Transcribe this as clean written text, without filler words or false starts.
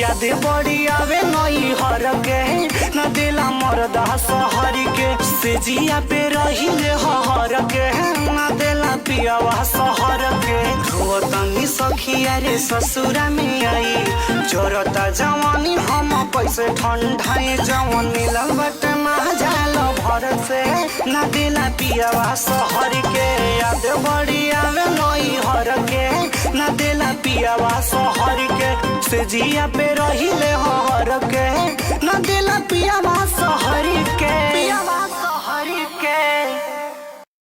याद बड़ी आवे नई हर के न दिला मरदा सहर के सेजिया पे रहिले हर के न दिला पियावा सहर के रोतनी सखिया रे ससुरा में आई जोरता जवानी हम पैसे ठंडाए जवन मिलल बटे महाजाल भर से न दिला पियावा सहर के याद बड़ी आवे नई हर के न दिला पियावा सहर के सेजिया पे रहिले हर के न दिला